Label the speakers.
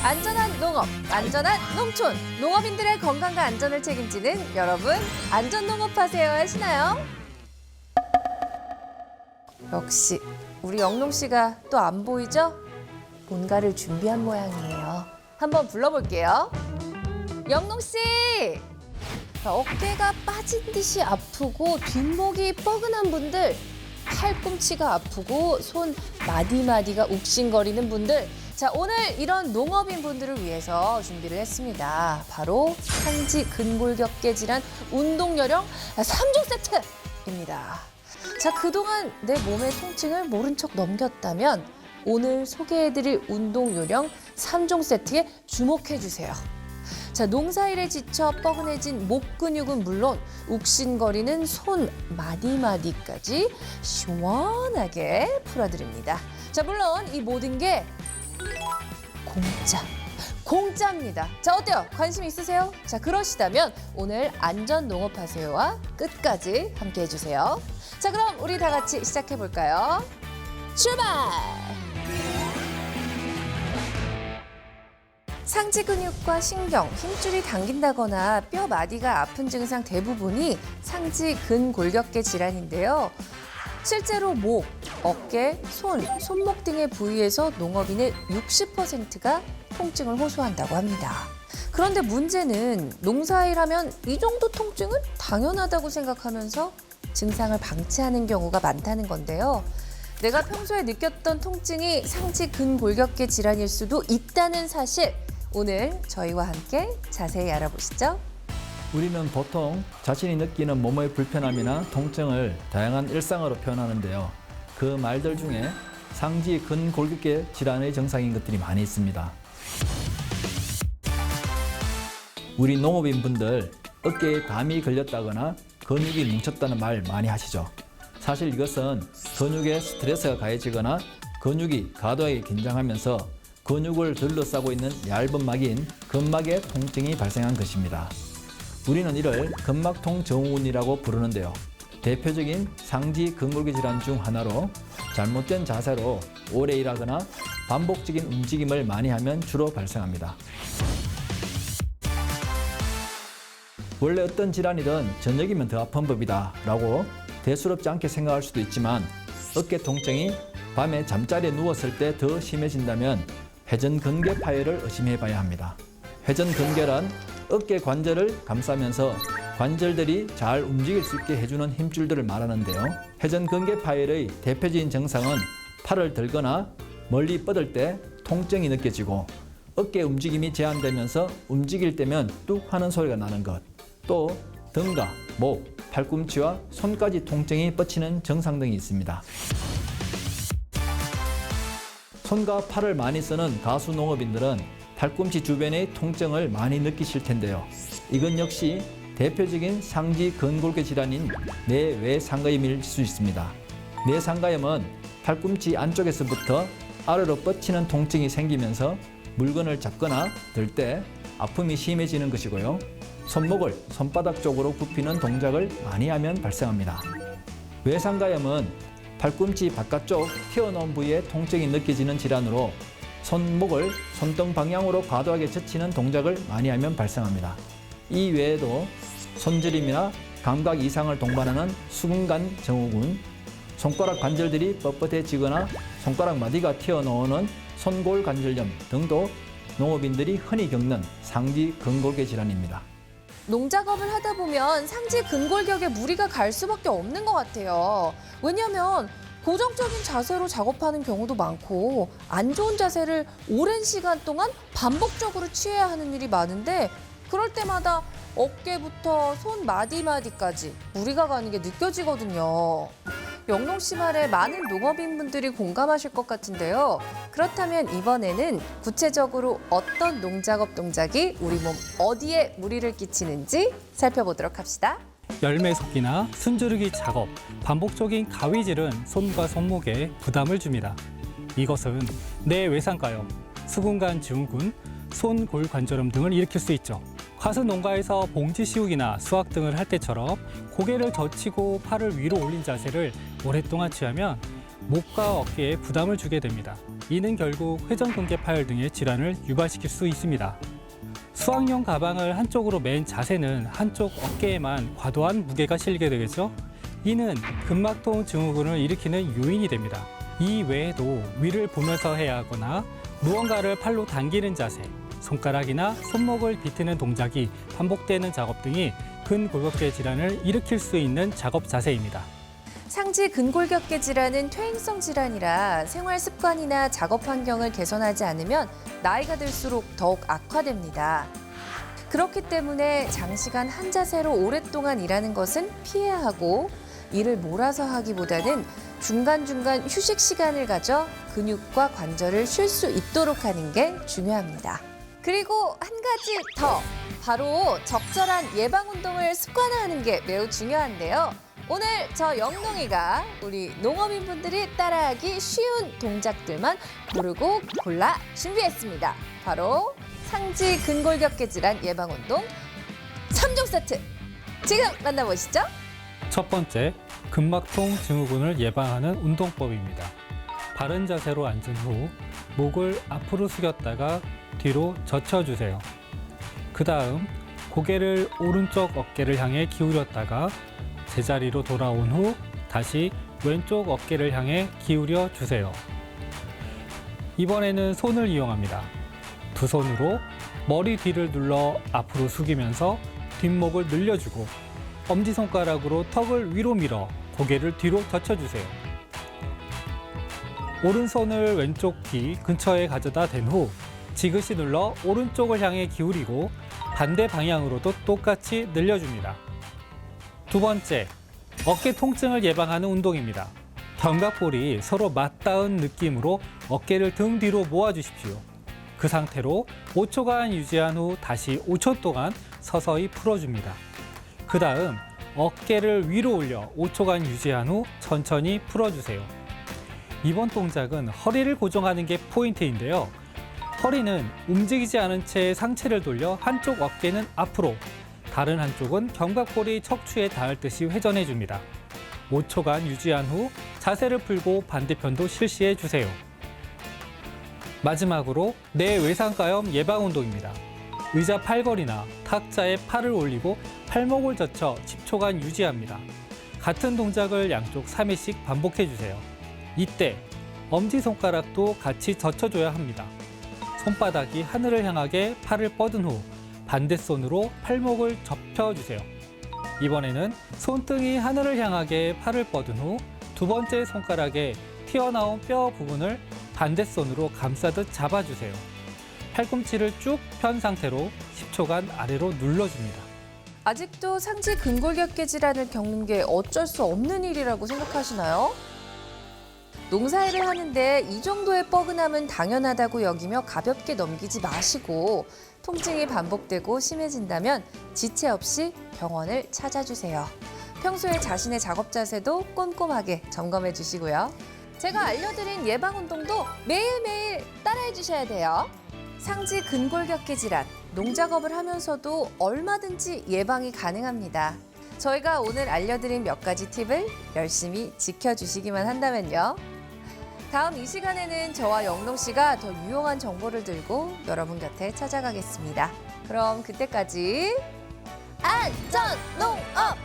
Speaker 1: 안전한 농업, 안전한 농촌. 농업인들의 건강과 안전을 책임지는 여러분, 안전농업하세요 하시나요? 역시 우리 영농 씨가 또 안 보이죠? 뭔가를 준비한 모양이에요. 한번 불러볼게요. 영농 씨! 어깨가 빠진 듯이 아프고 뒷목이 뻐근한 분들, 팔꿈치가 아프고 손 마디마디가 욱신거리는 분들, 자, 오늘 이런 농업인 분들을 위해서 준비를 했습니다. 바로 상지 근골격계 질환 운동요령 3종 세트입니다. 자, 그동안 내 몸의 통증을 모른 척 넘겼다면 오늘 소개해드릴 운동요령 3종 세트에 주목해주세요. 자, 농사일에 지쳐 뻐근해진 목 근육은 물론 욱신거리는 손 마디마디까지 시원하게 풀어드립니다. 자, 물론 이 모든 게 공짜입니다. 자, 어때요? 관심 있으세요? 자, 그러시다면 오늘 안전농업하세요와 끝까지 함께 해주세요. 자, 그럼 우리 다 같이 시작해볼까요? 출발! 상지 근육과 신경, 힘줄이 당긴다거나 뼈 마디가 아픈 증상 대부분이 상지 근골격계 질환인데요. 실제로 목, 어깨, 손목 등의 부위에서 농업인의 60%가 통증을 호소한다고 합니다. 그런데 문제는 농사일 하면 이 정도 통증은 당연하다고 생각하면서 증상을 방치하는 경우가 많다는 건데요. 내가 평소에 느꼈던 통증이 상지 근골격계 질환일 수도 있다는 사실, 오늘 저희와 함께 자세히 알아보시죠.
Speaker 2: 우리는 보통 자신이 느끼는 몸의 불편함이나 통증을 다양한 일상어로 표현하는데요. 그 말들 중에 상지 근골격계 질환의 증상인 것들이 많이 있습니다. 우리 농업인 분들 어깨에 담이 걸렸다거나 근육이 뭉쳤다는 말 많이 하시죠. 사실 이것은 근육에 스트레스가 가해지거나 근육이 과도하게 긴장하면서 근육을 둘러싸고 있는 얇은 막인 근막에 통증이 발생한 것입니다. 우리는 이를 근막통 증후군이라고 부르는데요. 대표적인 상지 근골격 질환 중 하나로 잘못된 자세로 오래 일하거나 반복적인 움직임을 많이 하면 주로 발생합니다. 원래 어떤 질환이든 저녁이면 더 아픈 법이다 라고 대수롭지 않게 생각할 수도 있지만 어깨 통증이 밤에 잠자리에 누웠을 때 더 심해진다면 회전근개 파열을 의심해 봐야 합니다. 회전근개란 어깨 관절을 감싸면서 관절들이 잘 움직일 수 있게 해주는 힘줄들을 말하는데요. 회전근개 파열의 대표적인 증상은 팔을 들거나 멀리 뻗을 때 통증이 느껴지고 어깨 움직임이 제한되면서 움직일 때면 뚝 하는 소리가 나는 것, 또 등과 목, 팔꿈치와 손까지 통증이 뻗치는 증상 등이 있습니다. 손과 팔을 많이 쓰는 가수 농업인들은 팔꿈치 주변의 통증을 많이 느끼실 텐데요. 이건 역시 대표적인 상지 근골격 질환인 뇌외상가염일 수 있습니다. 뇌상가염은 팔꿈치 안쪽에서부터 아래로 뻗치는 통증이 생기면서 물건을 잡거나 들 때 아픔이 심해지는 것이고요. 손목을 손바닥 쪽으로 굽히는 동작을 많이 하면 발생합니다. 외상가염은 팔꿈치 바깥쪽 튀어나온 부위에 통증이 느껴지는 질환으로 손목을 손등 방향으로 과도하게 젖히는 동작을 많이 하면 발생합니다. 이 외에도 손저림이나 감각 이상을 동반하는 수근관 증후군, 손가락 관절들이 뻣뻣해지거나 손가락 마디가 튀어나오는 손골관절염 등도 농업인들이 흔히 겪는 상지 근골격 질환입니다.
Speaker 1: 농작업을 하다 보면 상지 근골격에 무리가 갈 수밖에 없는 것 같아요. 왜냐하면 고정적인 자세로 작업하는 경우도 많고 안 좋은 자세를 오랜 시간 동안 반복적으로 취해야 하는 일이 많은데 그럴 때마다 어깨부터 손 마디마디까지 무리가 가는 게 느껴지거든요. 영농 씨 말에 많은 농업인분들이 공감하실 것 같은데요. 그렇다면 이번에는 구체적으로 어떤 농작업 동작이 우리 몸 어디에 무리를 끼치는지 살펴보도록 합시다.
Speaker 3: 열매 속기나 순조르기 작업, 반복적인 가위질은 손과 손목에 부담을 줍니다. 이것은 뇌외상가염, 수근관 증후군, 손골관절염 등을 일으킬 수 있죠. 가수 농가에서 봉지 씌우기나 수확 등을 할 때처럼 고개를 젖히고 팔을 위로 올린 자세를 오랫동안 취하면 목과 어깨에 부담을 주게 됩니다. 이는 결국 회전근개 파열 등의 질환을 유발시킬 수 있습니다. 수학용 가방을 한쪽으로 맨 자세는 한쪽 어깨에만 과도한 무게가 실리게 되겠죠? 이는 근막통 증후군을 일으키는 요인이 됩니다. 이 외에도 위를 보면서 해야 하거나 무언가를 팔로 당기는 자세, 손가락이나 손목을 비트는 동작이 반복되는 작업 등이 근골격계 질환을 일으킬 수 있는 작업 자세입니다.
Speaker 1: 상지 근골격계 질환은 퇴행성 질환이라 생활 습관이나 작업 환경을 개선하지 않으면 나이가 들수록 더욱 악화됩니다. 그렇기 때문에 장시간 한 자세로 오랫동안 일하는 것은 피해야 하고 일을 몰아서 하기보다는 중간중간 휴식 시간을 가져 근육과 관절을 쉴 수 있도록 하는 게 중요합니다. 그리고 한 가지 더, 바로 적절한 예방 운동을 습관화하는 게 매우 중요한데요. 오늘 저 영농이가 우리 농업인분들이 따라하기 쉬운 동작들만 고르고 골라 준비했습니다. 바로 상지 근골격계 질환 예방 운동 3종 세트. 지금 만나보시죠.
Speaker 3: 첫 번째, 근막통 증후군을 예방하는 운동법입니다. 바른 자세로 앉은 후 목을 앞으로 숙였다가 뒤로 젖혀주세요. 그 다음 고개를 오른쪽 어깨를 향해 기울였다가 제자리로 돌아온 후 다시 왼쪽 어깨를 향해 기울여 주세요. 이번에는 손을 이용합니다. 두 손으로 머리 뒤를 눌러 앞으로 숙이면서 뒷목을 늘려주고 엄지손가락으로 턱을 위로 밀어 고개를 뒤로 젖혀주세요. 오른손을 왼쪽 귀 근처에 가져다 댄 후 지그시 눌러 오른쪽을 향해 기울이고 반대 방향으로도 똑같이 늘려줍니다. 두 번째, 어깨 통증을 예방하는 운동입니다. 견갑골이 서로 맞닿은 느낌으로 어깨를 등 뒤로 모아주십시오. 그 상태로 5초간 유지한 후 다시 5초 동안 서서히 풀어줍니다. 그 다음 어깨를 위로 올려 5초간 유지한 후 천천히 풀어주세요. 이번 동작은 허리를 고정하는 게 포인트인데요. 허리는 움직이지 않은 채 상체를 돌려 한쪽 어깨는 앞으로, 다른 한쪽은 견갑골이 척추에 닿을 듯이 회전해 줍니다. 5초간 유지한 후 자세를 풀고 반대편도 실시해 주세요. 마지막으로 내 외상가염 예방 운동입니다. 의자 팔걸이나 탁자에 팔을 올리고 팔목을 젖혀 10초간 유지합니다. 같은 동작을 양쪽 3회씩 반복해 주세요. 이때 엄지손가락도 같이 젖혀줘야 합니다. 손바닥이 하늘을 향하게 팔을 뻗은 후 반대손으로 팔목을 접혀주세요. 이번에는 손등이 하늘을 향하게 팔을 뻗은 후 두 번째 손가락에 튀어나온 뼈 부분을 반대손으로 감싸듯 잡아주세요. 팔꿈치를 쭉 편 상태로 10초간 아래로 눌러줍니다.
Speaker 1: 아직도 상지 근골격계 질환을 겪는 게 어쩔 수 없는 일이라고 생각하시나요? 농사일을 하는데 이 정도의 뻐근함은 당연하다고 여기며 가볍게 넘기지 마시고 통증이 반복되고 심해진다면 지체 없이 병원을 찾아주세요. 평소에 자신의 작업 자세도 꼼꼼하게 점검해 주시고요. 제가 알려드린 예방 운동도 매일매일 따라해 주셔야 돼요. 상지 근골격계 질환, 농작업을 하면서도 얼마든지 예방이 가능합니다. 저희가 오늘 알려드린 몇 가지 팁을 열심히 지켜주시기만 한다면요. 다음 이 시간에는 저와 영농 씨가 더 유용한 정보를 들고 여러분 곁에 찾아가겠습니다. 그럼 그때까지 안전 농업!